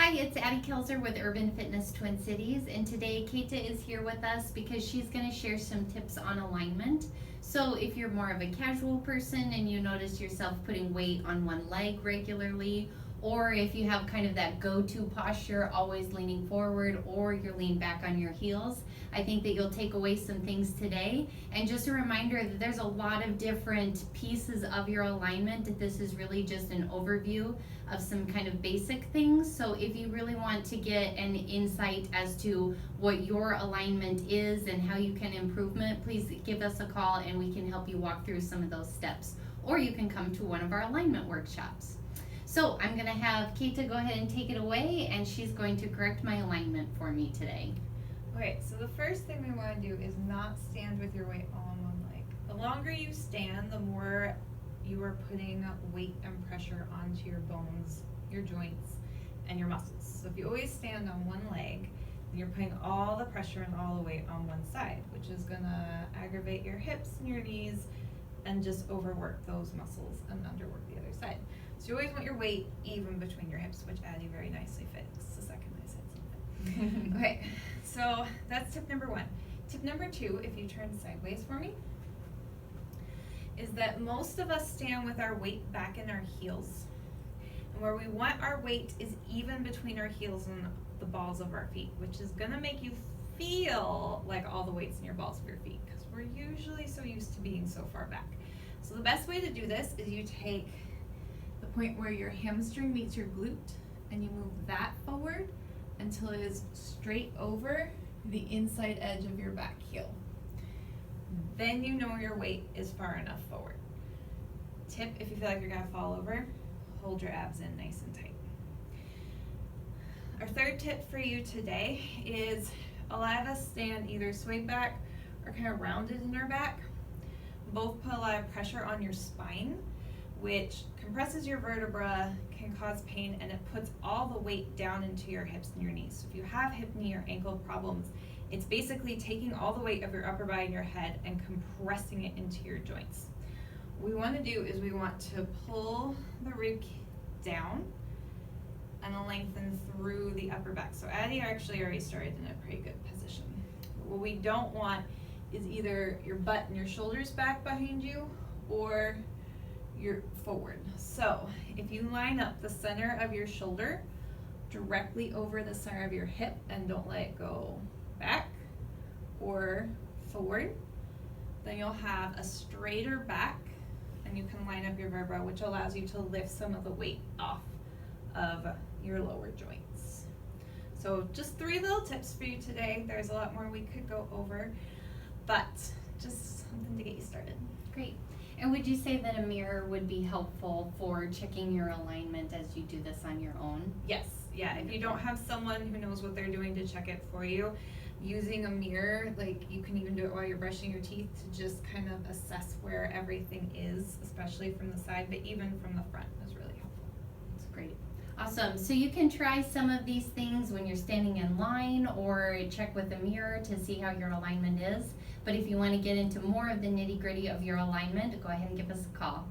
Hi, it's Addie Kelzer with Urban Fitness Twin Cities, and today Keita is here with us because she's going to share some tips on alignment. So, if you're more of a casual person and you notice yourself putting weight on one leg regularly, or if you have kind of that go to posture, always leaning forward, or you're leaned back on your heels, I think that you'll take away some things today. And just a reminder that there's a lot of different pieces of your alignment. This is really just an overview of some kind of basic things. So if you really want to get an insight as to what your alignment is and how you can improve it, please give us a call and we can help you walk through some of those steps. Or you can come to one of our alignment workshops. So I'm going to have Keita go ahead and take it away, and she's going to correct my alignment for me today. Okay, so the first thing we want to do is not stand with your weight all on one leg. The longer you stand, the more you are putting weight and pressure onto your bones, your joints, and your muscles. So if you always stand on one leg, then you're putting all the pressure and all the weight on one side, which is going to aggravate your hips and your knees and just overwork those muscles and underwork the other side. So you always want your weight even between your hips, which Addie very nicely fixed the second I said something. Okay, so that's tip number one. Tip number two, if you turn sideways for me, is that most of us stand with our weight back in our heels. And where we want our weight is even between our heels and the balls of our feet, which is gonna make you feel like all the weight's in your balls of your feet, because we're usually so used to being so far back. So the best way to do this is you take the point where your hamstring meets your glute and you move that forward until it is straight over the inside edge of your back heel. Then you know your weight is far enough forward. Tip, if you feel like you're gonna fall over, hold your abs in nice and tight. Our third tip for you today is a lot of us stand either swayed back or kind of rounded in our back. Both put a lot of pressure on your spine, which compresses your vertebra, can cause pain, and it puts all the weight down into your hips and your knees. So if you have hip, knee, or ankle problems, it's basically taking all the weight of your upper body and your head and compressing it into your joints. What we want to do is we want to pull the rib down and lengthen through the upper back. So Addie actually already started in a pretty good position. What we don't want is either your butt and your shoulders back behind you or you're forward. So if you line up the center of your shoulder directly over the center of your hip and don't let it go back or forward, then you'll have a straighter back and you can line up your vertebra, which allows you to lift some of the weight off of your lower joints. So just 3 little tips for you today. There's a lot more we could go over, but just something to get you started. Great. And would you say that a mirror would be helpful for checking your alignment as you do this on your own? Yes, yeah. If you don't have someone who knows what they're doing to check it for you, using a mirror, like you can even do it while you're brushing your teeth to just kind of assess where everything is, especially from the side, but even from the front is really helpful. That's great. Awesome. So you can try some of these things when you're standing in line or check with a mirror to see how your alignment is. But if you want to get into more of the nitty-gritty of your alignment, go ahead and give us a call.